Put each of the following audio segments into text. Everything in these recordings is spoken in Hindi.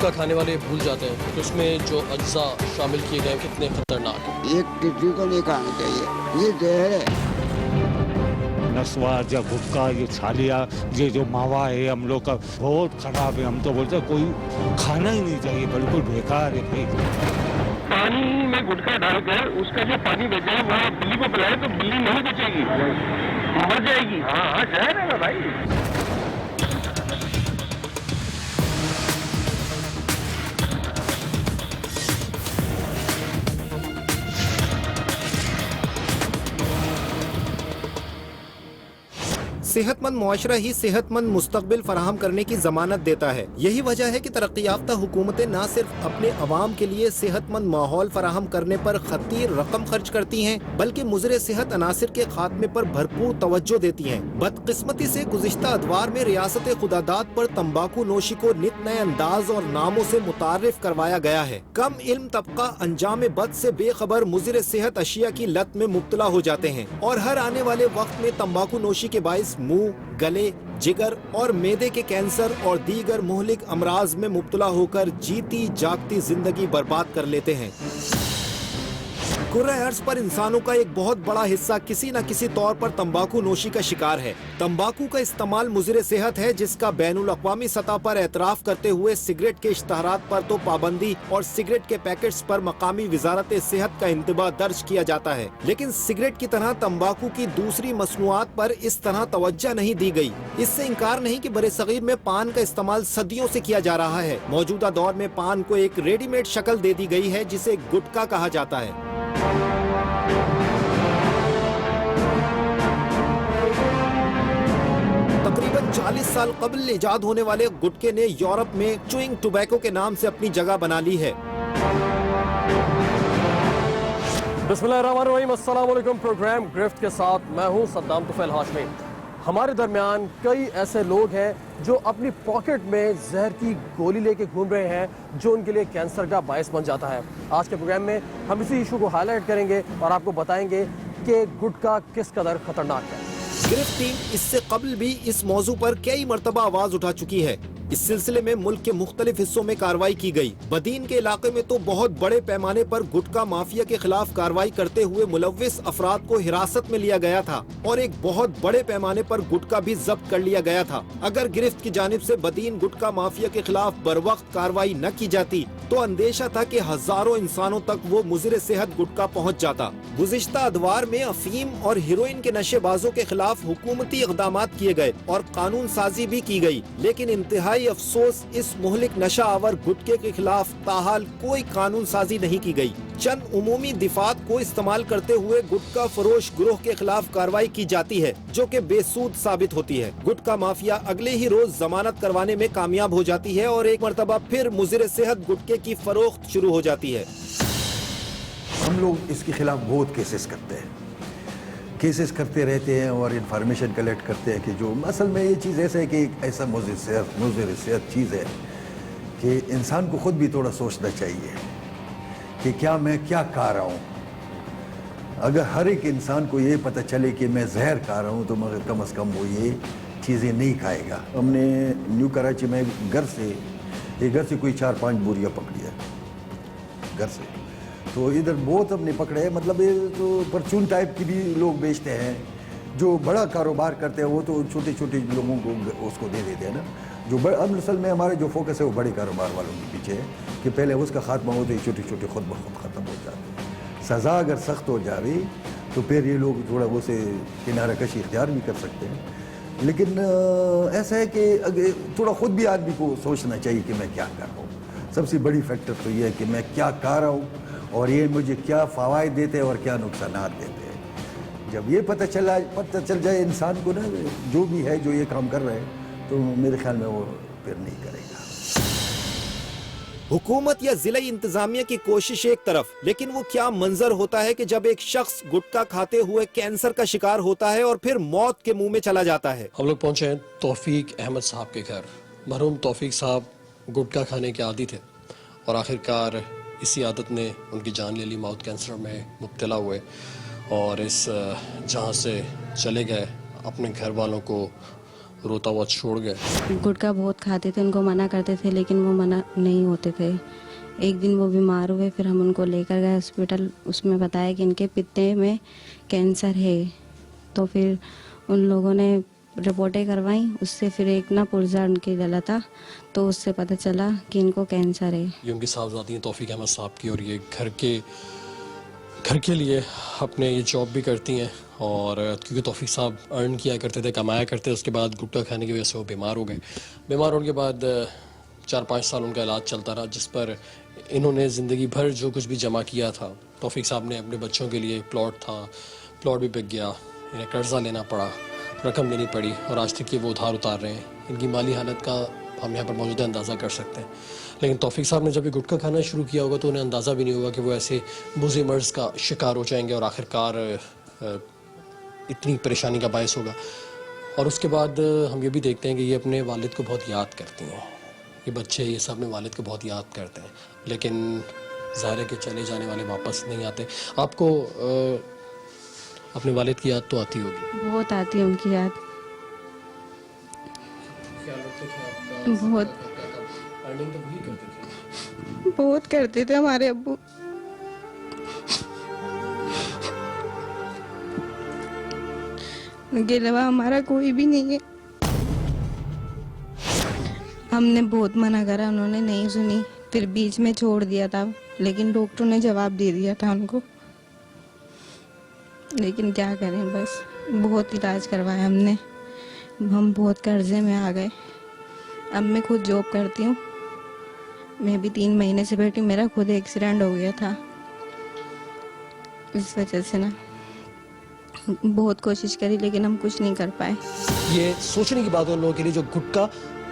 गुटखा खाने वाले भूल जाते हैं कि उसमें जो अज्जा शामिल किए गए हैं कितने खतरनाक हैं। ये किसी को नहीं खाना चाहिए, ये जहर है। नस्वार या गुटखा, ये छालिया, ये जो मावा है हम लोग का बहुत खराब है। हम तो बोलते हैं कोई खाना ही नहीं चाहिए, बिल्कुल बेकार है भाई। पानी में गुटखा डालकर उसका जो पानी बचा है वहाँ बिल्ली को पिलाए तो बिल्ली नहीं बचेगी, मर जाएगी। हाँ जहर है ना भाई। सेहतमंद मुआशरा ही सेहतमंद मुस्तकबिल फराहम करने की जमानत देता है। यही वजह है कि तरक्की याफ्ता हुकूमतें न सिर्फ अपने अवाम के लिए सेहतमंद माहौल फराहम करने पर खतीर रकम खर्च करती हैं, बल्कि मुज़रे सेहत अनासिर के खात्मे पर भरपूर तवज्जो देती हैं। बदकिस्मती से गुज़िश्ता अदवार में रियासत खुदादात पर तंबाकू नोशी को नित नए अंदाज और नामों से मुतारिफ करवाया गया है। कम इल्म तबका अंजाम बद से बेखबर मुज़रे सेहत अशिया की लत में मुब्तला हो जाते हैं और हर आने वाले वक्त में तंबाकू नोशी के बाइस मुंह, गले, जिगर और मेदे के कैंसर और दीगर मुहलिक अमराज में मुब्तला होकर जीती जागती जिंदगी बर्बाद कर लेते हैं। कुर्रे अर्ज पर इंसानों का एक बहुत बड़ा हिस्सा किसी न किसी तौर पर तंबाकू नोशी का शिकार है। तंबाकू का इस्तेमाल मुज़रे सेहत है, जिसका बैनुल अक़वामी सतह पर एतराफ़ करते हुए सिगरेट के इश्तहारात पर तो पाबंदी और सिगरेट के पैकेट्स पर मकामी वजारत सेहत का इंतबा दर्ज किया जाता है, लेकिन सिगरेट की तरह तंबाकू की दूसरी मसनूआत पर इस तरह तवज्जो नहीं दी गई। इससे इनकार नहीं कि बरे-सग़ीर में पान का इस्तेमाल सदियों से किया जा रहा है। मौजूदा दौर में पान को एक रेडीमेड शक्ल दे दी गई है जिसे गुटखा कहा जाता है। तकरीबन 40 साल कबल इजाद होने वाले गुटखे ने यूरोप में च्यूइंग टोबैको के नाम से अपनी जगह बना ली है। बिस्मिल्लाहिर्रहमानिर्रहीम, अस्सलाम वालेकुम। प्रोग्राम गिरफ्त के साथ मैं हूं सद्दाम तुफैल हाशमी। हमारे दरमियान कई ऐसे लोग हैं जो अपनी पॉकेट में जहर की गोली लेके घूम रहे हैं जो उनके लिए कैंसर का बायस बन जाता है। आज के प्रोग्राम में हम इसी इशू को हाईलाइट करेंगे और आपको बताएंगे कि गुटखा किस कदर खतरनाक है। गिरफ्त टीम इससे कबल भी इस मौजू पर कई मरतबा आवाज उठा चुकी है। इस सिलसिले में मुल्क के मुख्तलिफ हिस्सों में कार्रवाई की गई। बदीन के इलाके में तो बहुत बड़े पैमाने पर गुटखा माफिया के खिलाफ कार्रवाई करते हुए मुलव्विस अफराद को हिरासत में लिया गया था और एक बहुत बड़े पैमाने पर गुटखा भी जब्त कर लिया गया था। अगर गिरफ्त की जानिब से बदीन गुटखा माफिया के खिलाफ बरवक्त कार्रवाई न की जाती तो अंदेशा था कि हजारों इंसानों तक वो मुज़रे सेहत गुटखा पहुँच जाता। गुज़िश्ता अदवार में अफीम और हीरोइन के नशेबाजों के खिलाफ हुकूमती इक़दामात किए गए और कानून साजी भी की गई, लेकिन इंतहाई अफसोस इस मुहलिक नशा आवर गुटखे के खिलाफ ताहाल कोई कानून साजी नहीं की गई। चंद उमूमी दिफात को इस्तेमाल करते हुए गुटखा फरोश गिरोह के खिलाफ कार्रवाई की जाती है जो कि बेसूद साबित होती है। गुटखा माफिया अगले ही रोज जमानत करवाने में कामयाब हो जाती है और एक मरतबा फिर मुज़रे सेहत गुटखे की फरोख्त शुरू हो जाती है। हम लोग इसके खिलाफ बहुत केसेस करते रहते हैं और इंफॉर्मेशन कलेक्ट करते हैं कि जो असल में ये चीज़ ऐसा है कि एक ऐसा मुज़रे सेहत चीज़ है कि इंसान को ख़ुद भी थोड़ा सोचना चाहिए कि क्या मैं क्या खा रहा हूँ। अगर हर एक इंसान को ये पता चले कि मैं जहर खा रहा हूँ तो मगर कम से कम वो ये चीज़ें नहीं खाएगा। हमने न्यू कराची में घर से कोई 4-5 बोरियाँ पकड़ी है घर से, तो इधर बहुत हमने पकड़े हैं। मतलब ये तो परचून टाइप की भी लोग बेचते हैं, जो बड़ा कारोबार करते हैं वो तो छोटे छोटे लोगों को उसको दे देते हैं ना। जो अब असल में हमारे जो फोकस है वो बड़े कारोबार वालों के पीछे है कि पहले उसका खात्मा हो तो ये छोटे छोटे खुद ब खुद ख़त्म हो जाते हैं। सज़ा अगर सख्त हो जाए तो फिर ये लोग थोड़ा वो से किनारा कशी इख्तियार भी कर सकते हैं। लेकिन ऐसा है कि थोड़ा ख़ुद भी आदमी को सोचना चाहिए कि मैं क्या कर रहा हूँ। सबसे बड़ी फैक्टर तो ये है कि मैं क्या खा रहा हूँ और ये मुझे क्या फ़वाइद देते हैं और क्या नुकसान देते हैं। जब ये पता चल जाए इंसान को ना, जो भी है जो ये काम कर रहे हैं, तो मेरे ख्याल में वो फिर नहीं करेगा। हुकूमत या जिला इंतजामिया की कोशिश एक तरफ, लेकिन वो क्या मंजर होता है कि जब एक शख्स गुटखा खाते हुए कैंसर का शिकार होता है और फिर मौत के मुंह में चला जाता है। हम लोग पहुंचे हैं तौफीक अहमद साहब के घर। मरहूम तौफीक साहब गुटखा खाने के आदी थे और आखिरकार इसी आदत ने उनकी जान ले ली। माउथ कैंसर में मुब्तला हुए और इस जहाँ से चले गए, अपने घर वालों को रोता हुआ छोड़ गए। गुटखा बहुत खाते थे, उनको मना करते थे लेकिन वो मना नहीं होते थे। एक दिन वो बीमार हुए, फिर हम उनको लेकर गए हॉस्पिटल। उसमें बताया कि इनके पित्ते में कैंसर है। तो फिर उन लोगों ने रिपोर्टें करवाई, उससे फिर एक ना पुर्जा उनके गला था, तो उससे पता चला कि इनको कैंसर है। ये उनकी साहबजादी हैं तौफीक अहमद साहब की, और ये घर के लिए अपने ये जॉब भी करती हैं। और क्योंकि तौफीक साहब अर्न किया करते थे, कमाया करते थे, उसके बाद गुटखा खाने की वजह से वो बीमार हो गए। बीमार होने के बाद 4-5 साल उनका इलाज चलता रहा, जिस पर इन्होंने ज़िंदगी भर जो कुछ भी जमा किया था, तौफीक साहब ने अपने बच्चों के लिए प्लॉट भी बिक गया, इन्हें कर्जा लेना पड़ा, रकम लेनी पड़ी, और आज तक ये वो उधार उतार रहे हैं। इनकी माली हालत का हम यहाँ पर मौजूदा अंदाज़ा कर सकते हैं। लेकिन तौफीक साहब ने जब ये गुटखा खाना शुरू किया होगा तो उन्हें अंदाज़ा भी नहीं होगा कि वो ऐसे बुज़े मर्ज़ का शिकार हो जाएंगे और आखिरकार इतनी परेशानी का बायस होगा। और उसके बाद हम ये भी देखते हैं कि ये अपने वालिद को बहुत याद करती हैं। ये बच्चे ये सब अपने वालिद को बहुत याद करते हैं, लेकिन ज़ाहिर है कि चले जाने वाले वापस नहीं आते। आपको अपने वालिद की याद तो आती होगी? बहुत आती है उनकी याद, बहुत करते थे हमारे अब्बू। उनके अलावा हमारा कोई भी नहीं है। हमने बहुत मना करा, उन्होंने नहीं सुनी, फिर बीच में छोड़ दिया था, लेकिन डॉक्टर ने जवाब दे दिया था उनको। लेकिन क्या करें, बस बहुत इलाज करवाया हमने, हम बहुत कर्जे में आ गए। अब मैं खुद जॉब करती हूँ, मैं भी 3 महीने से बैठी, मेरा खुद एक्सीडेंट हो गया था। इस वजह से ना बहुत कोशिश करी, लेकिन हम कुछ नहीं कर पाए। ये सोचने की बात है उन लोगों के लिए जो गुटखा,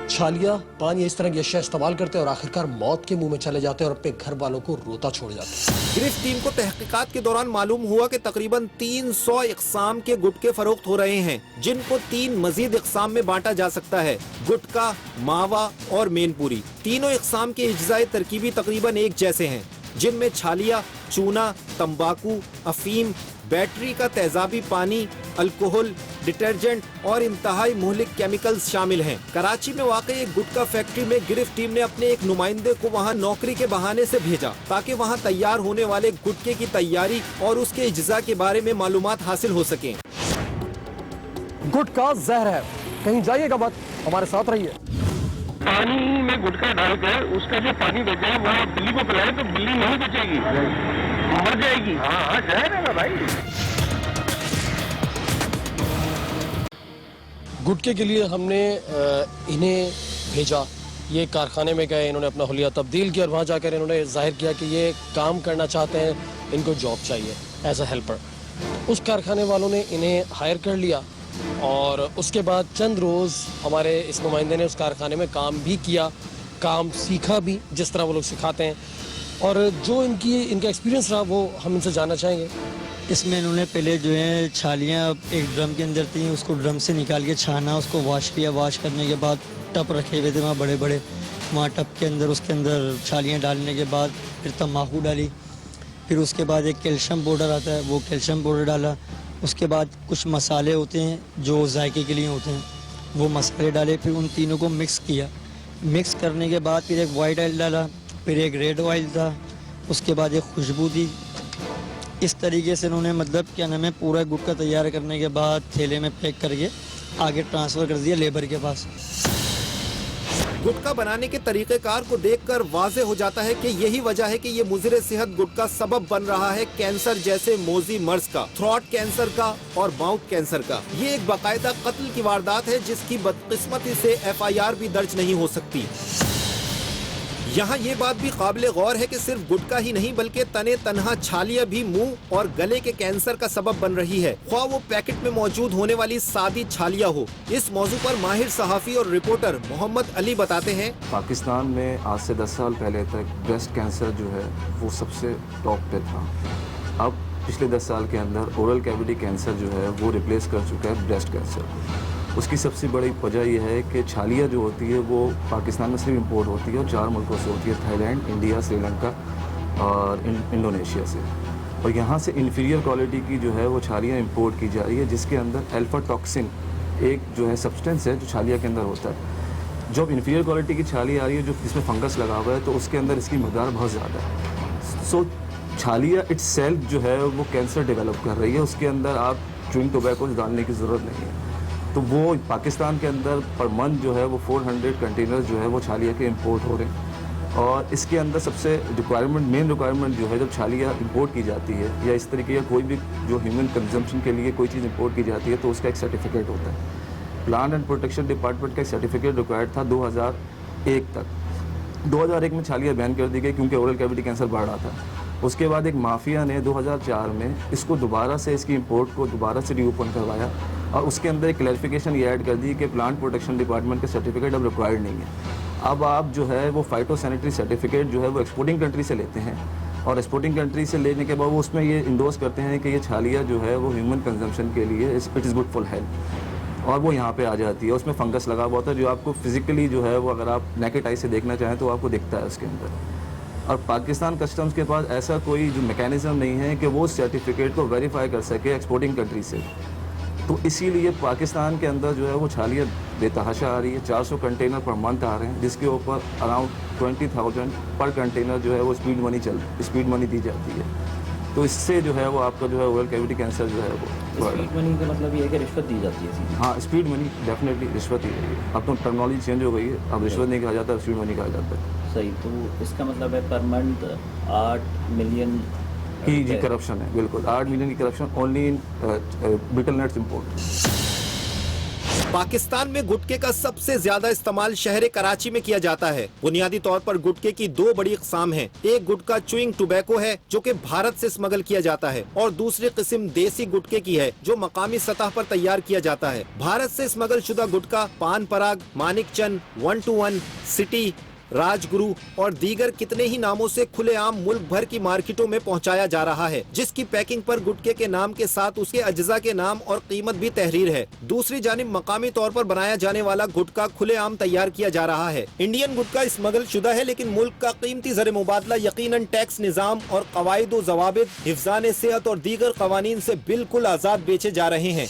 छालिया, पान या इस तरह की अशिया इस्तेमाल करते हैं और आखिरकार मौत के मुंह में चले जाते हैं और अपने घर वालों को रोता छोड़ जाते हैं। गिरफ्त टीम को तहकीकात के दौरान मालूम हुआ कि तकरीबन 300 इकसाम के गुटखे फरोख्त हो रहे हैं, जिनको 3 मजीद इकसाम में बांटा जा सकता है: गुटखा, मावा और मेनपुरी। तीनों इकसाम के इज्जाए तरकीबी तकरीबन एक जैसे हैं, जिनमें छालिया, चूना, तंबाकू, अफीम, बैटरी का तेजाबी पानी, अल्कोहल, डिटर्जेंट और इंतहाई मुहलिक केमिकल्स शामिल हैं। कराची में वाक़ई एक गुटखा फैक्ट्री में गिरफ्त टीम ने अपने एक नुमाइंदे को वहां नौकरी के बहाने से भेजा, ताकि वहां तैयार होने वाले गुटखे की तैयारी और उसके इज्जा के बारे में मालूमात हासिल हो सके। गुटखा जहर है, कहीं जाइएगा मत, हमारे साथ रहिए। पानी में गुटखा डालकर उसका जो पानी बचा है वहाँ बिल्ली को पिलाए तो बिल्ली नहीं बचेगी, मर जाएगी। हाँ जहर है ना भाई। गुटखे के लिए हमने इन्हें भेजा, ये कारखाने में गए, इन्होंने अपना हुलिया तब्दील किया और वहाँ जाकर इन्होंने जाहिर किया कि ये काम करना चाहते हैं, इनको जॉब चाहिए एज अ हेल्पर। उस कारखाने वालों ने इन्हें हायर कर लिया और उसके बाद चंद रोज़ हमारे इस नुमाइंदे ने उस कारखाने में काम भी किया, काम सीखा भी, जिस तरह वो लोग सिखाते हैं। और जो इनका एक्सपीरियंस रहा वो हम इनसे जानना चाहेंगे। इसमें इन्होंने पहले जो है छालियाँ एक ड्रम के अंदर थी, उसको ड्रम से निकाल के छाना, उसको वॉश किया। वॉश करने के बाद टप रखे हुए थे वहाँ बड़े बड़े, वहाँ टप के अंदर उसके अंदर छालियाँ डालने के बाद फिर तम्बाकू डाली, फिर उसके बाद एक कैल्शियम पाउडर आता है, वो कैल्शियम पाउडर डाला। उसके बाद कुछ मसाले होते हैं जो जायके के लिए होते हैं, वो मसाले डाले, फिर उन तीनों को मिक्स किया। मिक्स करने के बाद फिर एक वाइट ऑयल डाला, फिर एक रेड ऑयल था, उसके बाद एक खुशबू दी। इस तरीके से इन्होंने मतलब क्या नाम है पूरा गुटखा तैयार करने के बाद थैले में पैक करके आगे ट्रांसफ़र कर दिया लेबर के पास। गुटखा बनाने के तरीक़ेकार को देखकर वाज़े हो जाता है कि यही वजह है कि ये मुज़िर सेहत गुटखा सबब बन रहा है कैंसर जैसे मोजी मर्ज का, थ्रोट कैंसर का और माउथ कैंसर का। ये एक बाकायदा कत्ल की वारदात है जिसकी बदकिस्मती से FIR भी दर्ज नहीं हो सकती। यहाँ ये बात भी काबिल गौर है कि सिर्फ गुटखा ही नहीं बल्कि तने तनहा छालियाँ भी मुंह और गले के कैंसर का सबब बन रही है, ख्वाह वो पैकेट में मौजूद होने वाली सादी छालियाँ हो। इस मौजू पर माहिर सहाफ़ी और रिपोर्टर मोहम्मद अली बताते हैं, पाकिस्तान में आज से 10 साल पहले तक ब्रेस्ट कैंसर जो है वो सबसे टॉप पे था। अब पिछले 10 साल के अंदर ओरल कैविटी कैंसर जो है वो रिप्लेस कर चुका है ब्रेस्ट कैंसर। उसकी सबसे बड़ी वजह यह है कि छालिया जो होती है वो पाकिस्तान में सिर्फ इंपोर्ट होती है और 4 मुल्कों से होती है, थाईलैंड, इंडिया, श्रीलंका और इंडोनेशिया से। और यहाँ से इन्फीरियर क्वालिटी की जो है वो छालियाँ इंपोर्ट की जा रही है, जिसके अंदर अल्फा टॉक्सिन एक जो है सब्सटेंस है जो छालिया के अंदर होता है। जब इन्फीरियर क्वालिटी की छाली आ रही है जो जिसमें फंगस लगा हुआ है तो उसके अंदर इसकी मकदार बहुत ज़्यादा है। सो छालिया इट्सेल्फ जो है वो कैंसर डेवलप कर रही है, उसके अंदर आप च्यूइंग टोबैको डालने की ज़रूरत नहीं है। तो वो पाकिस्तान के अंदर पर मंथ जो है वो 400 कंटेनर जो है वो छालिया के इंपोर्ट हो रहे हैं। और इसके अंदर सबसे मेन रिक्वायरमेंट जो है जब छालिया इंपोर्ट की जाती है या इस तरीके का कोई भी जो ह्यूमन कंजम्पशन के लिए कोई चीज़ इंपोर्ट की जाती है तो उसका एक सर्टिफिकेट होता है। प्लांट एंड प्रोटेक्शन डिपार्टमेंट का एक सर्टिफिकेट रिक्वायर्ड था 2001 तक। 2001 में छालिया बैन कर दी गई क्योंकि ओरल कैविटी कैंसर बढ़ रहा था। उसके बाद एक माफिया ने 2004 में इसको दोबारा से इसकी इंपोर्ट को दोबारा से रीओपन करवाया और उसके अंदर एक क्लैरिफिकेशन ये ऐड कर दी कि प्लांट प्रोटेक्शन डिपार्टमेंट का सर्टिफिकेट अब रिक्वायर्ड नहीं है। अब आप जो है वो फाइटोसैनिटरी सर्टिफिकेट जो है वो एक्सपोर्टिंग कंट्री से लेते हैं और एक्सपोर्टिंग कंट्री से लेने के बाद वो उसमें ये इंडोर्स करते हैं कि ये छालिया जो है वो ह्यूमन कंजम्पशन के लिए it is good for health और वो यहाँ पे आ जाती है। उसमें फंगस लगा हुआ होता है जो आपको फिजिकली जो है वो अगर आप नेकेड आई से देखना चाहें तो आपको दिखता है उसके अंदर। और पाकिस्तान कस्टम्स के पास ऐसा कोई जो मैकेनिज्म नहीं है कि वो सर्टिफिकेट को वेरीफाई कर सके एक्सपोर्टिंग कंट्री से। तो इसीलिए पाकिस्तान के अंदर जो है वो छालिया बेतहाशा आ रही है। 400 कंटेनर पर मंथ आ रहे हैं जिसके ऊपर अराउंड 20,000 पर कंटेनर जो है वो स्पीड मनी दी जाती है। तो इससे जो है वो आपका जो है ओरल कैविटी कैंसर जो है वो स्पीड मनी का मतलब ये है कि रिश्वत दी जाती है। हाँ, स्पीड मनी डेफिनेटली रिश्वत ही है। अब तो टर्मिनोलॉजी चेंज हो गई है, अब रिश्वत नहीं कहा जाता, स्पीड मनी कहा जाता है। सही, तो इसका मतलब है पर मंथ 8 मिलियन की जी करप्शन है। बिल्कुल 8 मिलियन की corruption only in betel nuts import. Pakistan में गुटखे का सबसे ज्यादा इस्तेमाल शहर कराची में किया जाता है। बुनियादी तौर पर गुटखे की दो बड़ी इकसाम हैं। एक गुटखा च्यूइंग टोबैको है जो कि भारत से स्मगल किया जाता है और दूसरी किस्म देसी गुटखे की है जो मकामी सतह पर तैयार किया जाता है। भारत से स्मगल शुदा गुटखा पान पराग, मानिक चंद, 121, सिटी, राजगुरु और दीगर कितने ही नामों से खुलेआम मुल्क भर की मार्केटों में पहुंचाया जा रहा है, जिसकी पैकिंग पर गुटखे के नाम के साथ उसके अज्जा के नाम और कीमत भी तहरीर है। दूसरी जानिब मकामी तौर पर बनाया जाने वाला गुटखा खुलेआम तैयार किया जा रहा है। इंडियन गुटखा स्मगल शुदा है लेकिन मुल्क का कीमती ज़र मुबादला यकीनन टैक्स निज़ाम और कवायद व ज़वाबित, हिफ्ज़ान सेहत और दीगर कवानीन से बिल्कुल आज़ाद बेचे जा रहे हैं।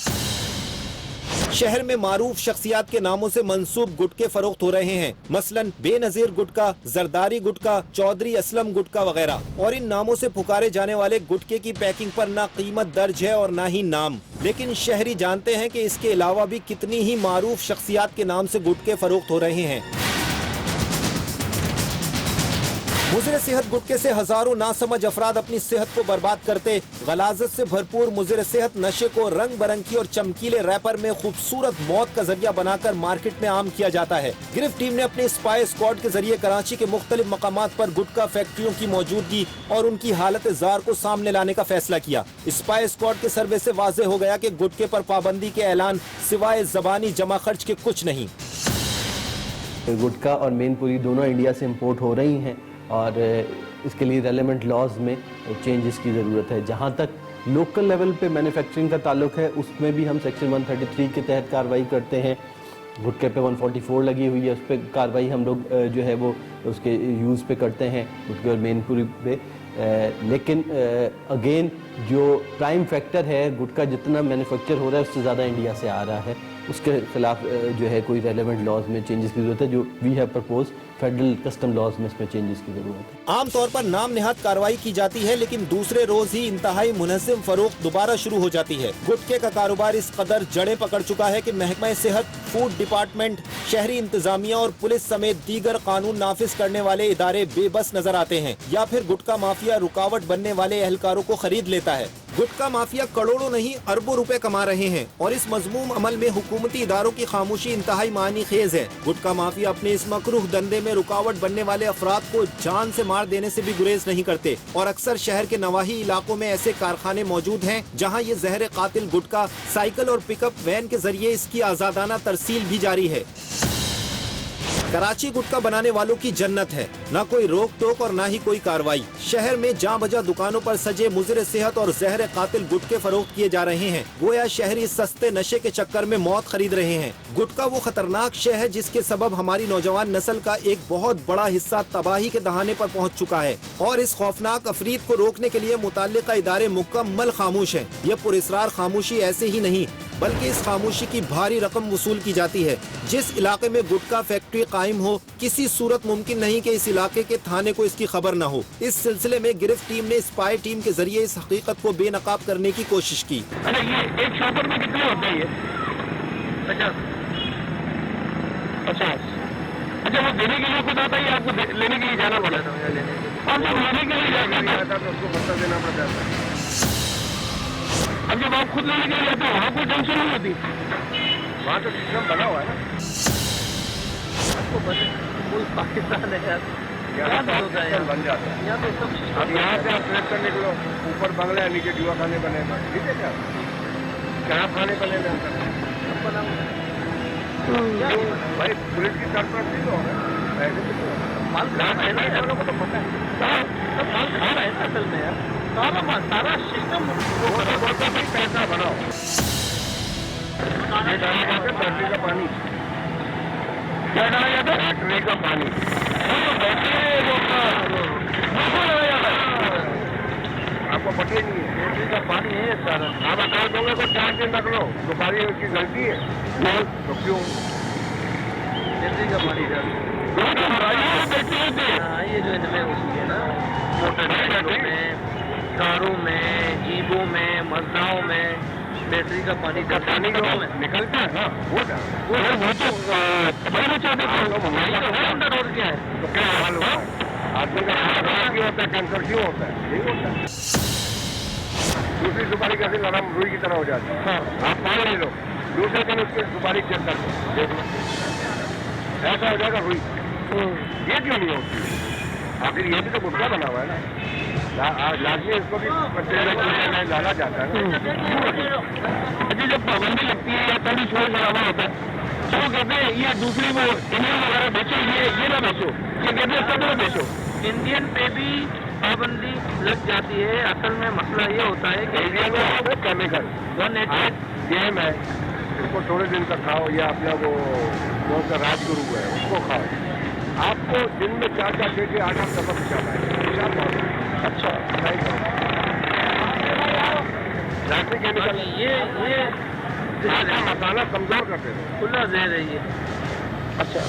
शहर में मारूफ शख्सियात के नामों से मंसूब गुटके फरोख्त हो रहे हैं, मसलन बेनजीर गुटका, जरदारी गुटका, चौधरी असलम गुटका वगैरह। और इन नामों से पुकारे जाने वाले गुटके की पैकिंग पर ना कीमत दर्ज है और ना ही नाम। लेकिन शहरी जानते हैं कि इसके अलावा भी कितनी ही मारूफ शख्सियात के नाम से गुटके फरोख्त हो रहे हैं। मुज़र सेहत गुटके से हजारों नासमझ अफराद अपनी सेहत को बर्बाद करते। गलाजत से भरपूर मुज़र सेहत नशे को रंग बरंगी और चमकीले रैपर में खूबसूरत मौत का जरिया बनाकर मार्केट में आम किया जाता है। गिरफ्त टीम ने अपने स्पाई स्क्वाड के जरिए कराची के मुख्तलिफ मकामात पर गुटखा फैक्ट्रियों की मौजूदगी और उनकी हालत जार को सामने लाने का फैसला किया। स्पाई स्क्वाड के सर्वे से वाज़ेह हो गया कि गुटके पर पाबंदी के ऐलान सिवाय जबानी जमा खर्च के कुछ नहीं। गुटखा और मेनपुरी दोनों इंडिया से इम्पोर्ट हो रही हैं और इसके लिए रेलेवेंट लॉज में चेंजेस की ज़रूरत है। जहाँ तक लोकल लेवल पे मैन्युफैक्चरिंग का ताल्लुक है उसमें भी हम सेक्शन 133 के तहत कार्रवाई करते हैं। गुटखे पे 144 लगी हुई है, उस पर कार्रवाई हम लोग जो है वो उसके यूज़ पे करते हैं, गुटखे और मेनपुरी पे। लेकिन अगेन जो प्राइम फैक्टर है गुटखा जितना मैन्युफैक्चर हो रहा है उससे ज़्यादा इंडिया से आ रहा है, उसके खिलाफ जो है कोई रेलेवेंट लॉज में चेंजेस की ज़रूरत है। जो we have propose federal custom laws में इसमें चेंजेस की ज़रूरत है। आमतौर पर नाम निहात कार्रवाई की जाती है लेकिन दूसरे रोज ही इंतहाई मुनज़्ज़म फरोख्त दोबारा शुरू हो जाती है। गुटखे का कारोबार इस कदर जड़ें पकड़ चुका है कि महकमा सेहत, फूड डिपार्टमेंट, शहरी इंतजामिया और पुलिस समेत दीगर कानून नाफिज करने वाले इदारे बेबस नजर आते हैं या फिर गुटखा माफिया रुकावट बनने वाले एहलकारों को खरीद लेता है। गुटखा माफिया करोड़ों नहीं अरबों रुपए कमा रहे हैं और इस मजमूम अमल में हुकूमती इदारों की खामोशी इंतहाई मानी खेज है। गुटखा माफिया अपने इस मकरूह धंधे में रुकावट बनने वाले अफराद को जान से मार देने से भी गुरेज नहीं करते और अक्सर शहर के नवाही इलाकों में ऐसे कारखाने मौजूद हैं जहां ये जहर कातिल गुटखा साइकिल और पिकअप वैन के जरिए इसकी आजादाना तरसील भी जारी है। कराची गुटखा बनाने वालों की जन्नत है, न कोई रोक टोक और न ही कोई कार्रवाई। शहर में जहाँ बजा दुकानों पर सजे मुज़र सेहत और जहर कातिल गुटखे फरोख्त किए जा रहे हैं। गोया शहरी सस्ते नशे के चक्कर में मौत खरीद रहे हैं। गुटखा वो खतरनाक शय है जिसके सबब हमारी नौजवान नस्ल का एक बहुत बड़ा हिस्सा तबाही के दहाने पर पहुँच चुका है और इस खौफनाक अफरीद को रोकने के लिए मुताल्लिका इदारे मुकम्मल खामोश है। ये पुरस्रार खामोशी ऐसे ही नहीं बल्कि इस खामोशी की भारी रकम वसूल की जाती है। जिस इलाके में गुटखा फैक्ट्री कायम हो, किसी सूरत मुमकिन नहीं कि इस इलाके के थाने को इसकी खबर न हो। इस सिलसिले में गिरफ्त टीम ने स्पाई टीम के जरिए इस हकीकत को बेनकाब करने की कोशिश की। अरे ये एक शॉपर में कितने होते हैं? 50। अच्छा, वो देने के लिए खुद आता है या आपको लेने के लिए जाना पड़ा? और जब लेने के लिए जाता तो उसको पता देना पड़ता है। अब जब आप खुद लेने के लिए जाते हो वहाँ कोई टेंशन नहीं होती? वहाँ तो सिस्टम बना हुआ है ना। पाकिस्तान है यार, बन जाता है। अब यहाँ से आप ट्रैक करने के लिए ऊपर बंगले है, नीचे जुआ खाने बनेगा, ठीक है क्या? क्या खाने बनेगा भाई? पुलिस की सरपरस्ती तो माल खा रहे हैं ना, लोगों को तो पता है माल खा रहे हैं असल में यार। सारा सिस्टम पैसा बनाओ। ये डाला जाता है बैटरी का पानी, क्या डाला जाता है? बैटरी का पानी। आपको पता ही नहीं है बैटरी का पानी है सारा। आप अकाल दोगे तो 4 दिन रख लो, दुपारी उसकी गलती है तो क्यों? बैटरी का पानी ये जो इनमें होती है ना, मोटरसाइकिलों में, कारों में, जीबों में, मजदाओं में बैटरी का पानी निकलता है ना। वो तो क्या है तो क्या हाल होता है? आदमी का क्यों होता है? कैंसर क्यों होता है? यही होता है। दूसरी सुपारी कैसे नरम रुई की तरह हो जाती है। हाँ, आप मान ले लो, दूसरे दिन उसकी सुपारी चेक कर लो, देख लो, ऐसा हो जाएगा रुई। ये क्यों नहीं होती? आखिर ये भी तो गुटखा बना हुआ है ना, लाजमी इसको भी में डाला जाता है ना। जब पाबंदी लगती है या कभी शोर शराबा होता है तो कहते हैं ये दूसरी वो इंडियन वगैरह बेचो, ये ना बेचो, ये कहते हैं सब बेचो। इंडियन पे भी पाबंदी लग जाती है। असल में मसला ये होता है कि इंडियन में केमिकल 188 गेम है, इसको थोड़े दिन तक खाओ, या अपना वो कौन सा राजगुरु है उसको खाओ, आपको दिन में 4-4 पेटी 8-8 दफा पिछाना है। अच्छा, केमिकल ये मसाला कमजोर करते हैं, खुला जहर है ये। अच्छा,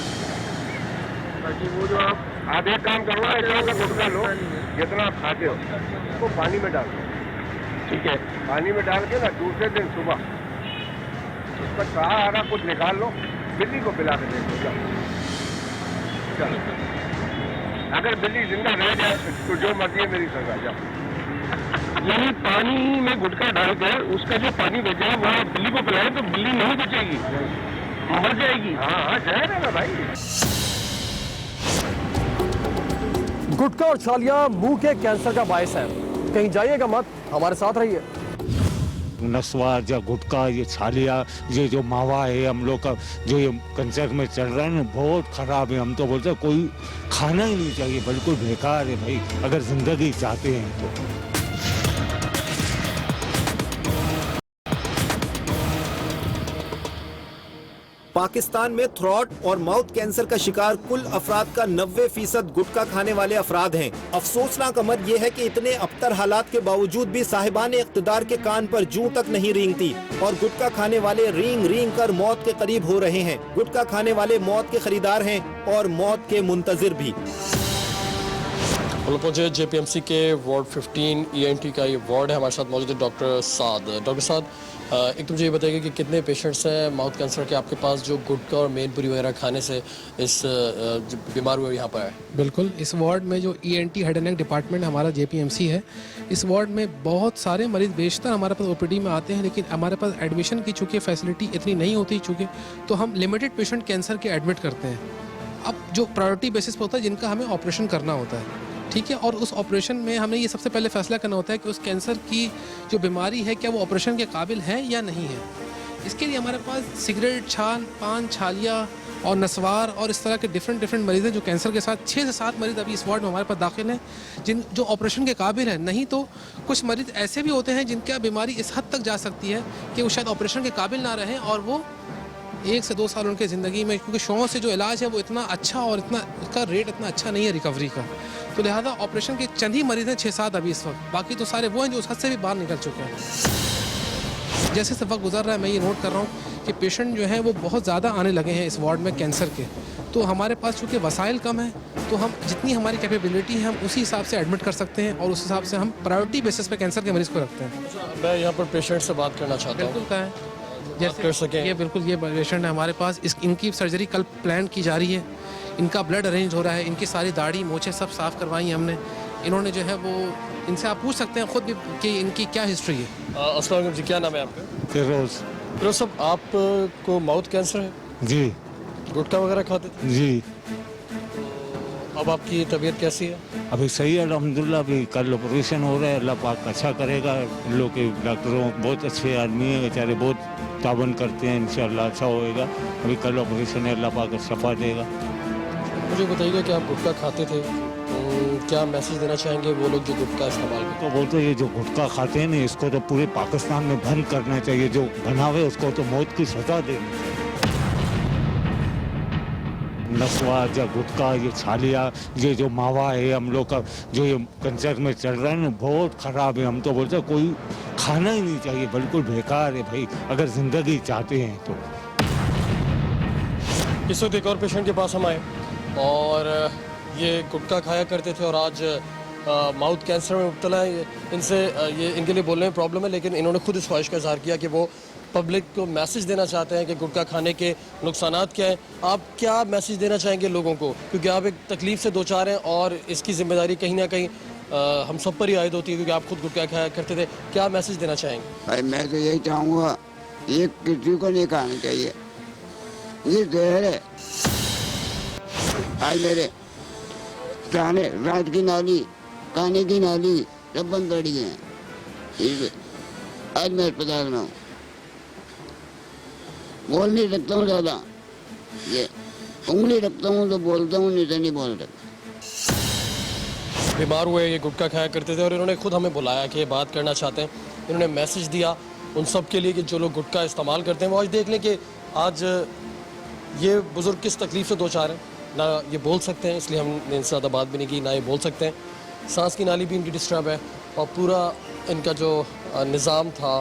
बाकी वो जो आप एक काम करो, इतना का गुटखा लो जितना आप खाते हो, उसको पानी में डाल दो, ठीक है? पानी में डाल के ना दूसरे दिन सुबह उसका कहा आ रहा कुछ निकाल लो, बिल्ली को पिला के देखो। चलो, अगर बिल्ली जिंदा रह जाए तो जो मर्जी है मेरी सजा जाओ। यानी पानी में गुटखा डालकर उसका जो पानी बचा है वहाँ बिल्ली को पिलाए तो बिल्ली नहीं बचेगी, मर जाएगी। हाँ, जहर है ना भाई। गुटखा और छालियां मुंह के कैंसर का बायस है। कहीं जाइएगा मत, हमारे साथ रहिए। नस्वार या गुटखा, ये छालिया, ये जो मावा है हम लोग का जो ये कैंसर में चल रहा है ना, बहुत खराब है। हम तो बोलते हैं कोई खाना ही नहीं चाहिए, बिल्कुल बेकार है भाई, अगर जिंदगी चाहते हैं तो। पाकिस्तान में थ्रॉट और माउथ कैंसर का शिकार कुल अफराद का 90% गुटखा खाने वाले अफराद हैं। अफसोसनाक अमर यह है कि इतने अबतर हालात के बावजूद भी साहिबान इख्तिदार के कान पर जूं तक नहीं रेंगती और गुटखा खाने वाले रेंग रेंग कर मौत के करीब हो रहे हैं। गुटखा खाने वाले मौत के खरीदार हैं और मौत के मुंतजिर भी। पहुंचे JPMC के वार्ड 15 ENT का ये वार्ड है। हमारे साथ मौजूद है डॉक्टर साद। डॉक्टर साद, एक तो मुझे ये बताइए कि कितने पेशेंट्स हैं माउथ कैंसर के आपके पास जो गुटखा और मेनपुरी वगैरह खाने से इस बीमार हुए यहाँ पर है? बिल्कुल, इस वार्ड में जो ENT head and neck department हमारा JPMC है, इस वार्ड में बहुत सारे मरीज बेशतर हमारे पास OPD में आते हैं, लेकिन हमारे पास एडमिशन की चूँकि फैसिलिटी इतनी नहीं होती चूँकि, तो हम लिमिटेड पेशेंट कैंसर के एडमिट करते हैं। अब जो प्रायोरिटी बेसिस पर होता है जिनका हमें ऑपरेशन करना होता है, ठीक है, और उस ऑपरेशन में हमें ये सबसे पहले फैसला करना होता है कि उस कैंसर की जो बीमारी है क्या वो ऑपरेशन के काबिल है या नहीं है। इसके लिए हमारे पास सिगरेट, छाल, पान, छालिया और नस्वार और इस तरह के डिफरेंट मरीज़ हैं जो कैंसर के साथ 6 से 7 मरीज़ अभी इस वार्ड में हमारे पास दाखिल हैं जो ऑपरेशन के काबिल है। नहीं तो कुछ मरीज़ ऐसे भी होते हैं जिनकी बीमारी इस हद तक जा सकती है कि वो शायद ऑपरेशन के काबिल ना रहें और वो 1 से 2 साल उनके ज़िंदगी में, क्योंकि शौक से जो इलाज है वो इतना अच्छा और इतना उसका रेट इतना अच्छा नहीं है रिकवरी का, तो लिहाजा ऑपरेशन के चंद ही मरीज़ हैं 6-7 अभी इस वक्त, बाकी तो सारे वो हैं जो उस हद से भी बाहर निकल चुके हैं। जैसे से वक्त गुजर रहा है मैं ये नोट कर रहा हूँ कि पेशेंट जो है वो बहुत ज़्यादा आने लगे हैं इस वार्ड में कैंसर के। तो हमारे पास चूँकि वसाइल कम है तो हम जितनी हमारी कैपेबिलिटी है हम उसी हिसाब से एडमिट कर सकते हैं और उस हिसाब से हम प्रायोरिटी बेसिस पे कैंसर के मरीज़ को रखते हैं। मैं यहाँ पर पेशेंट से बात करना चाहता हूँ। बिल्कुल कहें जैसे कर सकें। ये बिल्कुल ये पेशेंट है हमारे पास, इनकी सर्जरी कल प्लान की जा रही है, इनका ब्लड अरेंज हो रहा है, इनकी सारी दाढ़ी मोछें सब साफ़ करवाई हमने। इन्होंने जो है वो इनसे आप पूछ सकते हैं खुद भी कि इनकी क्या हिस्ट्री है। अस्सलाम वालेकुम जी, क्या नाम है आपका? फिरोज। फिरोज साहब, आपको माउथ कैंसर है? जी गुटखा वगैरह खाते थे? जी। अब आपकी तबीयत कैसी है? अभी सही है अल्हम्दुलिल्लाह। अभी कल ऑपरेशन हो रहा है, अल्लाह पाक अच्छा करेगा। इन लोग के डॉक्टरों बहुत अच्छे आदमी हैं बेचारे, बहुत तावन करते हैं, इंशाल्लाह अच्छा होएगा। अभी कल ऑपरेशन है, अल्लाह पाक शफा देगा। मुझे बताइएगा कि आप गुटखा खाते थे, क्या मैसेज देना चाहेंगे वो लोग जो गुटखा इस्तेमाल करते तो बोलते ये जो गुटखा खाते हैं ना, इसको तो पूरे पाकिस्तान में बंद करना चाहिए। जो बनावे उसको तो मौत की सजा देनी चाहिए। नस्वार या गुटखा, ये छालिया, ये जो मावा है हम लोग का जो ये कैंसर में चल रहा है ना, बहुत ख़राब है। हम तो बोलते हैं कोई खाना ही नहीं चाहिए, बिल्कुल बेकार है भाई, अगर ज़िंदगी चाहते हैं तो। इस वक्त एक और पेशेंट के पास हम आए और ये गुटखा खाया करते थे और आज माउथ कैंसर में मुब्तला है। इनसे ये इनके लिए बोलने में प्रॉब्लम है, लेकिन इन्होंने खुद इस ख्वाहिश का इजहार किया कि वो पब्लिक को मैसेज देना चाहते हैं कि गुटखा खाने के नुकसानात क्या हैं। आप क्या मैसेज देना चाहेंगे लोगों को, क्योंकि आप एक तकलीफ से दो चार हैं और इसकी जिम्मेदारी कहीं ना कहीं हम सब पर ही आयद होती है, क्योंकि आप खुद गुटखा खाया करते थे। क्या मैसेज देना चाहेंगे? भाई मैं तो यही चाहूँगा, ये किसी को नहीं खाना चाहिए, ये जहर है। आज मेरे खाने रात की नाली, खाने की नाली सब बंद पड़ी है। आज मैं अस्पताल में हूँ, बोल नहीं सकता हूँ ज़्यादा, ये उंगली रखता हूँ तो बोलता हूँ, नहीं तो नहीं बोल सकता। बीमार हुए, ये गुटखा खाया करते थे और इन्होंने खुद हमें बुलाया कि ये बात करना चाहते हैं। इन्होंने मैसेज दिया उन सब के लिए कि जो लोग गुटखा इस्तेमाल करते हैं वो आज देख लें कि आज ये बुज़ुर्ग किस तकलीफ़ से दो चार हैं। ना ये बोल सकते हैं, इसलिए हमने इनसे ज़्यादा बात भी नहीं की, ना ये बोल सकते हैं। सांस की नाली भी इनकी डिस्टर्ब है और पूरा इनका जो निज़ाम था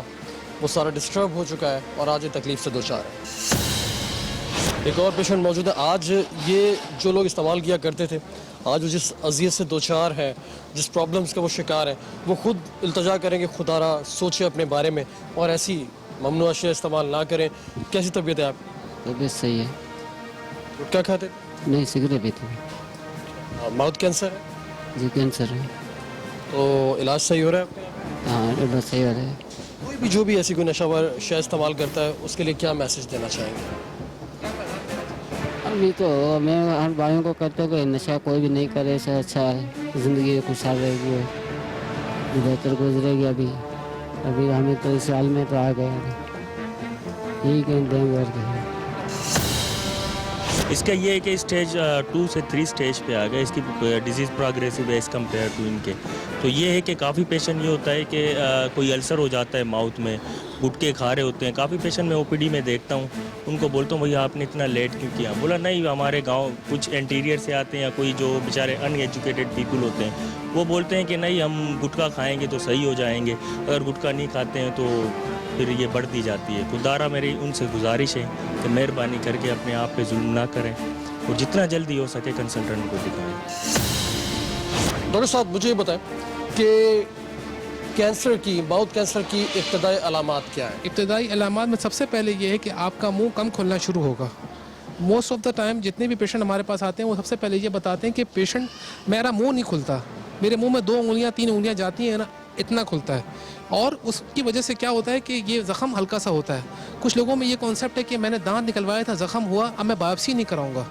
वो सारा डिस्टर्ब हो चुका है और आज ये तकलीफ़ से दो चार है। एक और पेशेंट मौजूद है। आज ये जो लोग इस्तेमाल किया करते थे, आज वो जिस अज़ियत से दो चार है, जिस प्रॉब्लम्स का वो शिकार है, वो खुद इल्तजा करेंगे खुदारा सोचे अपने बारे में और ऐसी ममनुआ अशिया इस्तेमाल ना करें। कैसी तबीयत है आपकी? तबीयत सही है। क्या खाते? नहीं, सिगरेट पीते हैं। माउथ कैंसर है? जी कैंसर है। तो इलाज सही हो रहा है आपका? हाँ, इलाज सही हो रहा है। कोई भी जो भी ऐसी कोई नशावर शय इस्तेमाल करता है उसके लिए क्या मैसेज देना चाहेंगे? अभी तो मैं हर भाइयों को कहता हूँ कि नशा कोई भी नहीं करे, इससे अच्छा है ज़िंदगी खुशहाल रहेगी, बेहतर गुजरेगी। अभी हमें तो इस हाल में तो आ गए, यही कहीं देंगे और कहीं। इसका ये है कि स्टेज 2 से 3 स्टेज पे आ गए, इसकी डिजीज़ प्रोग्रेसिव है एज़ कम्पेयर टू इनके। तो ये है कि काफ़ी पेशेंट ये होता है कि कोई अल्सर हो जाता है माउथ में, गुटके खा रहे होते हैं। काफ़ी पेशेंट मैं ओपीडी में देखता हूँ, उनको बोलता हूँ भैया आपने इतना लेट क्यों किया? बोला नहीं, हमारे गांव कुछ इंटीरियर से आते हैं या कोई जो बेचारे अनएजुकेटेड पीपल होते हैं, वो बोलते हैं कि नहीं हम गुटखा खाएँगे तो सही हो जाएंगे, अगर गुटखा नहीं खाते हैं तो फिर ये बढ़ती जाती है। खुदारा मेरी उनसे गुजारिश है कि मेहरबानी करके अपने आप पे जुल्म ना करें और जितना जल्दी हो सके कंसल्टेंट को दिखाएं। डॉक्टर साहब मुझे ये बताएं कि कैंसर की, माउथ कैंसर की इब्तदाई अलामात क्या है? इब्तदाई अलामात में सबसे पहले ये है कि आपका मुंह कम खुलना शुरू होगा। मोस्ट ऑफ द टाइम जितने भी पेशेंट हमारे पास आते हैं वो सबसे पहले ये बताते हैं कि पेशेंट मेरा मुंह नहीं खुलता, मेरे मुंह में 2 उंगलियां 3 उंगलियां जाती हैं ना, इतना खुलता है। और उसकी वजह से क्या होता है कि ये ज़ख़म हल्का सा होता है। कुछ लोगों में ये कॉन्सेप्ट है कि मैंने दांत निकलवाया था, ज़ख़म हुआ, अब मैं बायोप्सी नहीं कराऊंगा।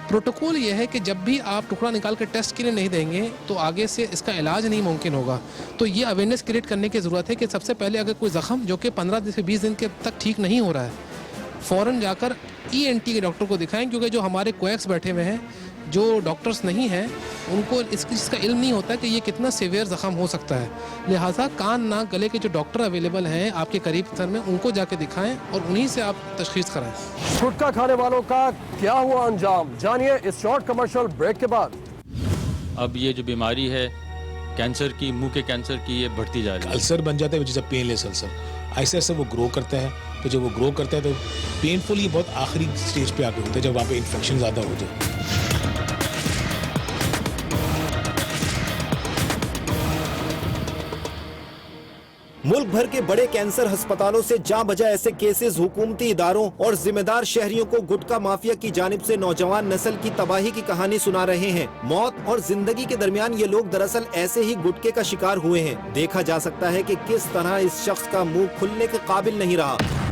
प्रोटोकॉल ये है कि जब भी आप टुकड़ा निकाल कर टेस्ट के लिए नहीं देंगे तो आगे से इसका इलाज नहीं मुमकिन होगा। तो ये अवेयरनेस क्रिएट करने की ज़रूरत है कि सबसे पहले अगर कोई ज़ख़म जो कि 15 से 20 दिन के तक ठीक नहीं हो रहा है, फ़ौरन जाकर ENT के डॉक्टर को दिखाएं, क्योंकि जो हमारे कोएक्स बैठे हुए हैं, जो डॉक्टर्स नहीं हैं, उनको इसका इल्म नहीं होता कि ये कितना सीवियर ज़ख़म हो सकता है। लिहाजा कान नाक गले के जो डॉक्टर अवेलेबल हैं आपके करीब सर में, उनको जाके दिखाएं और उन्हीं से आप तशख़ीस कराएं। गुटखा खाने वालों का क्या हुआ अंजाम, जानिए इस शॉर्ट कमर्शियल ब्रेक के बाद। अब ये जो बीमारी है कैंसर की, मुंह के कैंसर की, ये बढ़ती जा रही है। अल्सर बन जाता है, जैसे पेनलेस अल्सर। ऐसे ऐसे वो ग्रो करता है। तो जब वो ग्रो करता है तो पेनफुल ये बहुत आखिरी स्टेज पे आके होता है, जब वहाँ पे इन्फेक्शन ज़्यादा हो जाए। मुल्क भर के बड़े कैंसर अस्पतालों से जा बजा ऐसे केसेस हुकूमती इदारों और जिम्मेदार शहरियों को गुटखा माफिया की जानिब से नौजवान नस्ल की तबाही की कहानी सुना रहे हैं। मौत और जिंदगी के दरमियान ये लोग दरअसल ऐसे ही गुटखे का शिकार हुए हैं। देखा जा सकता है कि किस तरह इस शख्स का मुंह खुलने के काबिल नहीं रहा।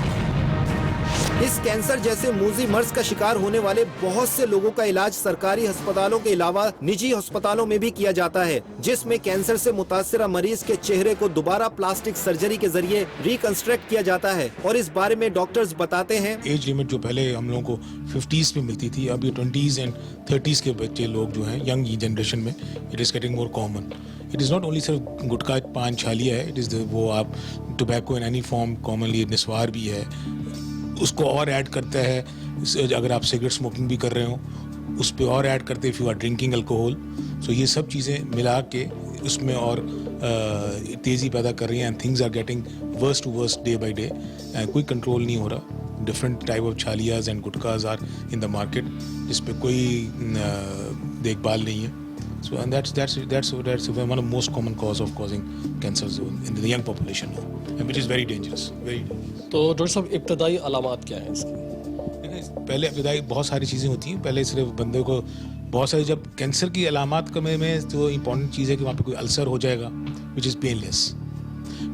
इस कैंसर जैसे मूजी मर्ज का शिकार होने वाले बहुत से लोगों का इलाज सरकारी अस्पतालों के अलावा निजी अस्पतालों में भी किया जाता है, जिसमें कैंसर से मुतासिरा मरीज के चेहरे को दोबारा प्लास्टिक सर्जरी के जरिए रिकंस्ट्रक्ट किया जाता है। और इस बारे में डॉक्टर्स बताते हैं, एज लिमिट जो पहले हम लोगों को 50s में मिलती थी, अब ये 20s एंड 30s के बच्चे लोग जो हैं यंग जनरेशन में, it is getting more common. It is not only सिर्फ गुटखा पान छालिया है, इट इज़ वो आप tobacco in any form, commonly naswar भी है, उसको और ऐड करता है। अगर आप सिगरेट स्मोकिंग भी कर रहे हो उस पर और ऐड करते हैं, if you are drinking alcohol. So ये सब चीज़ें मिला के उसमें और तेज़ी पैदा कर रही हैं and things are getting worse to worse day by day. कोई कंट्रोल नहीं हो रहा। डिफरेंट टाइप ऑफ छालियाज एंड गुटखाज आर इन द मार्केट, जिस पे कोई देखभाल नहीं है। So and that's one of the most common cause of causing cancers in the young population now, and which is very dangerous. तो डॉक्टर साहब इब्तदाई अलामात क्या हैं इसकी? देखिए पहले इब्तदाई बहुत सारी चीज़ें होती हैं। पहले सिर्फ बंदे को बहुत सारी, जब कैंसर की अलामात में जो इम्पोर्टेंट चीज़ है कि वहाँ पे कोई अल्सर हो जाएगा विच इज़ पेनलेस।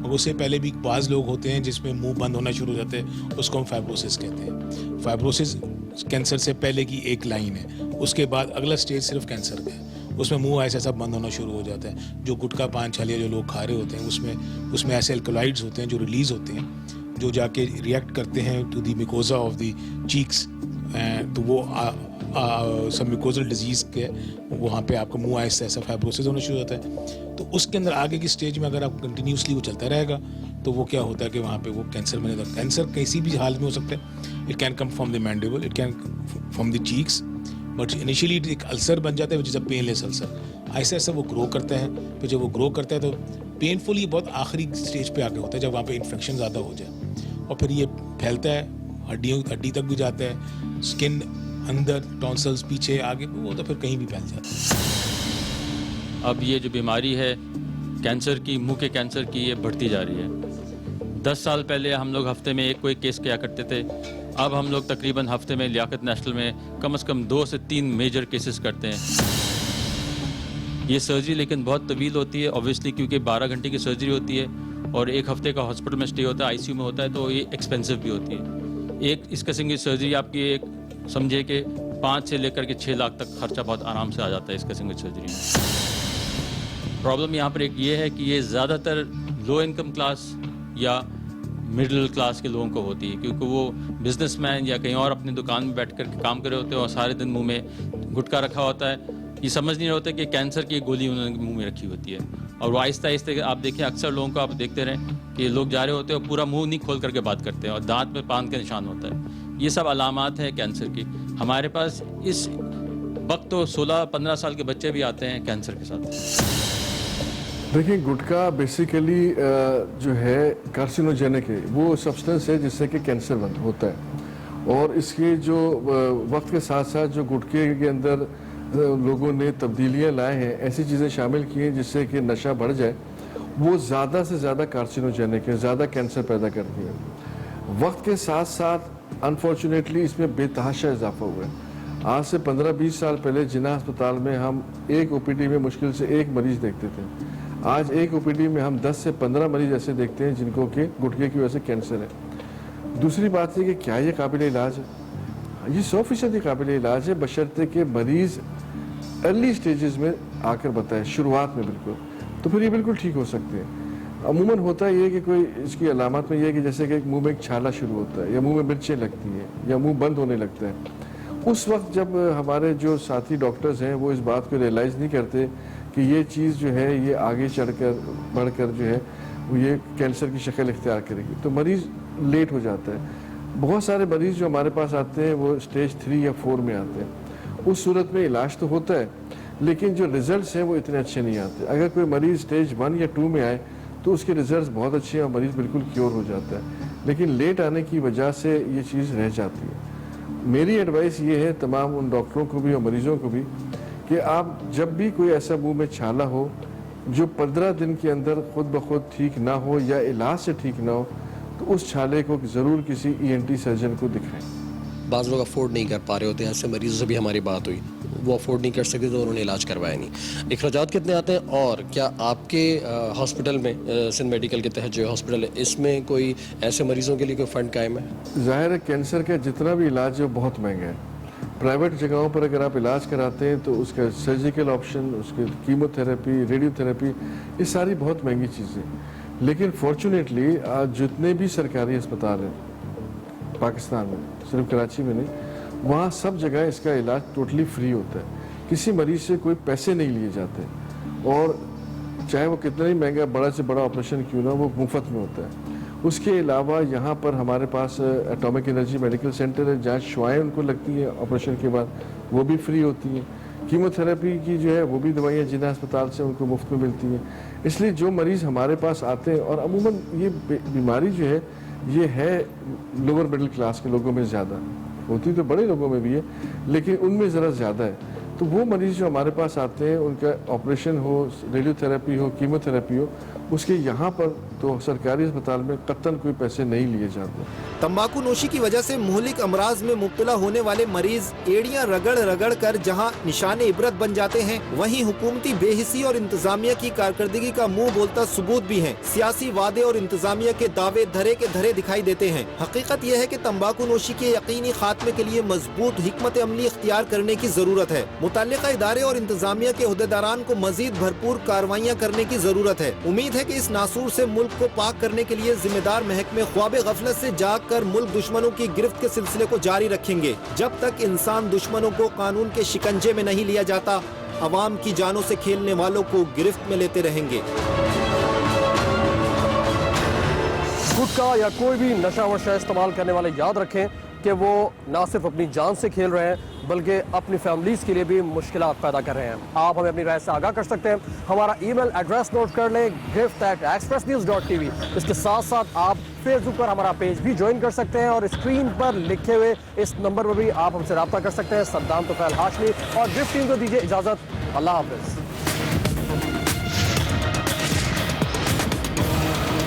और उससे पहले भी बाज़ लोग होते हैं जिसमें मुंह बंद होना शुरू हो जाते हैं, उसको हम फाइब्रोसिस कहते हैं। फाइब्रोसिस कैंसर से पहले की एक लाइन है, उसके बाद अगला स्टेज सिर्फ कैंसर का है, उसमें मुंह ऐसा सब बंद होना शुरू हो जाता है। जो गुटखा पान छालिया जो लोग खा रहे होते हैं उसमें ऐसे एल्कोलाइड्स होते हैं जो रिलीज होते हैं, जो जाके रिएक्ट करते हैं टू दी मिकोजा ऑफ दी चीक्स, तो वो सब मिकोजल डिजीज़ के वहाँ पे आपका मुंह ऐसा ऐसा फाइब्रोसिस होना शुरू होता है। तो उसके अंदर आगे की स्टेज में अगर आप कंटिन्यूसली वो चलता रहेगा तो वो क्या होता है कि वहाँ पे वो कैंसर बनेगा। कैंसर किसी भी हाल में हो सकता है। It can come from the mandible, it can from the cheeks, but initially एक अल्सर बन जाता है which is a painless ulcer. ऐसे ऐसे वो ग्रो करता है, फिर जब वो ग्रो करता है तो पेनफुल ये बहुत आखिरी स्टेज पे आके होता है, जब वहाँ पे इन्फेक्शन ज़्यादा हो जाए, और फिर ये फैलता है, हड्डी तक भी जाता है, स्किन अंदर, टॉन्सल्स पीछे आगे, वो तो फिर कहीं भी फैल जाता है। अब ये जो बीमारी है कैंसर की, मुंह के कैंसर की, ये बढ़ती जा रही है। 10 साल पहले हम लोग हफ्ते में एक कोई केस किया करते थे, अब हम लोग तकरीबन हफ्ते में लियाकत नेशनल में कम से कम 2 से 3 मेजर केसेस करते हैं। ये सर्जरी लेकिन बहुत तवील होती है ऑब्वियसली, क्योंकि 12 घंटे की सर्जरी होती है और एक हफ्ते का हॉस्पिटल में स्टे होता है, आईसीयू में होता है, तो ये एक्सपेंसिव भी होती है। एक इस किस्म की सर्जरी आपकी एक समझे कि 5 से लेकर के 6 लाख तक खर्चा बहुत आराम से आ जाता है इस किस्म की सर्जरी में। प्रॉब्लम यहाँ पर एक ये है कि ये ज़्यादातर लो इनकम क्लास या मिडिल क्लास के लोगों को होती है, क्योंकि वो बिजनेसमैन या कहीं और अपनी दुकान में बैठ कर काम कर रहे होते हैं और सारे दिन मुंह में गुटखा रखा होता है। ये समझ नहीं होता कि कैंसर की गोली उन्होंने मुंह में रखी होती है, और वो आहिस्ता आहिस्ता आप देखें अक्सर लोगों को आप देखते रहें कि लोग जा रहे होते हैं और पूरा मुंह नहीं खोल करके बात करते हैं और दांत में पान का निशान होता है। ये सब अलामात हैं कैंसर की। हमारे पास इस वक्त तो 16-15 साल के बच्चे भी आते हैं कैंसर के साथ। देखिए गुटखा बेसिकली जो है कार्सिनोजेनिक है, वो सब्सटेंस है जिससे कि कैंसर होता है। और इसके जो वक्त के साथ साथ जो गुटखे के अंदर लोगों ने तब्दीलियां लाए हैं, ऐसी चीज़ें शामिल की हैं जिससे कि नशा बढ़ जाए, वो ज़्यादा से ज़्यादा कार्सिनोजेनिक है, ज़्यादा कैंसर पैदा करती है। वक्त के साथ साथ अनफॉर्चुनेटली इसमें बेतहाशा इजाफा हुआ है। आज से 15-20 साल पहले जिन्ना अस्पताल में हम एक ओपीडी में मुश्किल से 1 मरीज देखते थे। आज एक ओपीडी में हम 10 से 15 मरीज ऐसे देखते हैं जिनको कि गुटखे की वजह से कैंसर है। दूसरी बात है कि क्या ये काबिल इलाज है? ये 100% काबिल इलाज है, बशर्ते कि मरीज़ अर्ली स्टेजेस में आकर बताए, शुरुआत में बिल्कुल, तो फिर ये बिल्कुल ठीक हो सकते हैं। अमूमन होता है ये कि कोई इसकी अलामत में ये है कि जैसे कि मुंह में एक छाला शुरू होता है या मुंह में मिर्चें लगती हैं या मुंह बंद होने लगता है। उस वक्त जब हमारे जो साथी डॉक्टर्स हैं वो इस बात को रियलाइज़ नहीं करते कि ये चीज़ जो है ये आगे बढ़कर जो है वो ये कैंसर की शक्ल इख्तियार करेगी, तो मरीज़ लेट हो जाता है। बहुत सारे मरीज़ जो हमारे पास आते हैं वो स्टेज 3 या 4 में आते हैं। उस सूरत में इलाज तो होता है लेकिन जो रिजल्ट्स हैं वो इतने अच्छे नहीं आते। अगर कोई मरीज़ स्टेज 1 या 2 में आए तो उसके रिजल्ट्स बहुत अच्छे हैं और मरीज़ बिल्कुल क्योर हो जाता है। लेकिन लेट आने की वजह से ये चीज़ रह जाती है। मेरी एडवाइस ये है तमाम उन डॉक्टरों को भी और मरीज़ों को भी कि आप जब भी कोई ऐसा मुंह में छाला हो जो 15 दिन के अंदर खुद ब खुद ठीक ना हो या इलाज से ठीक ना हो, तो उस छाले को ज़रूर किसी ENT सर्जन को दिखाएं। बाज़ लोग अफोर्ड नहीं कर पा रहे होते हैं, ऐसे मरीजों से भी हमारी बात हुई, वो अफोर्ड नहीं कर सकते तो उन्होंने इलाज करवाया नहीं। अखराजात कितने आते हैं, और क्या आपके हॉस्पिटल में सिंध मेडिकल के तहत जो हॉस्पिटल है इसमें कोई ऐसे मरीजों के लिए कोई फ़ंड कायम है? ज़ाहिर है कैंसर का जितना भी इलाज है वो बहुत महंगा है। प्राइवेट जगहों पर अगर आप इलाज कराते हैं तो उसका सर्जिकल ऑप्शन, उसके कीमोथेरेपी, रेडियोथेरेपी, ये सारी बहुत महंगी चीज़ें। लेकिन फॉर्चुनेटली आज जितने भी सरकारी अस्पताल हैं पाकिस्तान में, सिर्फ कराची में नहीं, वहाँ सब जगह इसका इलाज टोटली फ्री होता है। किसी मरीज से कोई पैसे नहीं लिए जाते और चाहे वो कितना ही महंगा बड़ा से बड़ा ऑपरेशन क्यों ना, वो मुफ्त में होता है। उसके अलावा यहाँ पर हमारे पास एटॉमिक एनर्जी मेडिकल सेंटर है जहाँ शुआएँ उनको लगती हैं ऑपरेशन के बाद, वो भी फ्री होती हैं। कीमोथेरेपी की जो है वो भी दवाइयाँ जिन्ना अस्पताल से उनको मुफ्त में मिलती हैं। इसलिए जो मरीज़ हमारे पास आते हैं, और अमूमन ये बीमारी जो है ये है लोअर मिडिल क्लास के लोगों में ज़्यादा होती, तो बड़े लोगों में भी है लेकिन उनमें ज़रा ज़्यादा है। तो वो मरीज़ जो हमारे पास आते हैं उनका ऑपरेशन हो, रेडियोथेरेपी हो, कीमोथेरेपी हो, उसके यहाँ पर तो सरकारी अस्पताल में कतई कोई पैसे नहीं लिए जाते। तंबाकू नोशी की वजह से मुहलिक अमराज में मुब्तला होने वाले मरीज एड़ियां रगड़ रगड़ कर जहां निशाने इबरत बन जाते हैं, वहीं हुकूमती बेहिसी और इंतजामिया की कारकर्दगी का मुंह बोलता सबूत भी है। सियासी वादे और इंतजामिया के दावे धरे के धरे दिखाई देते हैं। हकीकत यह है कि तंबाकू नोशी के यकीनी खात्मे के लिए मजबूत हिकमत अमली इख्तियार करने की जरूरत है। मुतल्लिका इदारे और इंतजामिया के ओहदेदारान को मजीद भरपूर कार्रवाइयाँ करने की जरूरत है। उम्मीद है कि इस नासूर से मुल्क को पाक करने के लिए जिम्मेदार महकमे ख्वाबे गफलत से जाग कर मुल्क दुश्मनों की गिरफ्त के सिलसिले को जारी रखेंगे। जब तक इंसान दुश्मनों को कानून के शिकंजे में नहीं लिया जाता, अवाम की जानों से खेलने वालों को गिरफ्त में लेते रहेंगे। गुटखा या कोई भी नशा वशा इस्तेमाल करने वाले याद रखें कि वो ना सिर्फ अपनी जान से खेल रहे हैं बल्कि अपनी फैमिलीज़ के लिए भी मुश्किलात पैदा कर रहे हैं। आप हमें अपनी राय से आगाह कर सकते हैं। हमारा ईमेल एड्रेस नोट कर लें, gift@expressnews.tv। इसके साथ साथ आप फेसबुक पर हमारा पेज भी ज्वाइन कर सकते हैं और स्क्रीन पर लिखे हुए इस नंबर पर भी आप हमसे रब्ता कर सकते हैं। सद्दाम तुफैल हाशमी और गिफ्ट टीम को दीजिए इजाज़त। अल्लाह हाफ़िज़।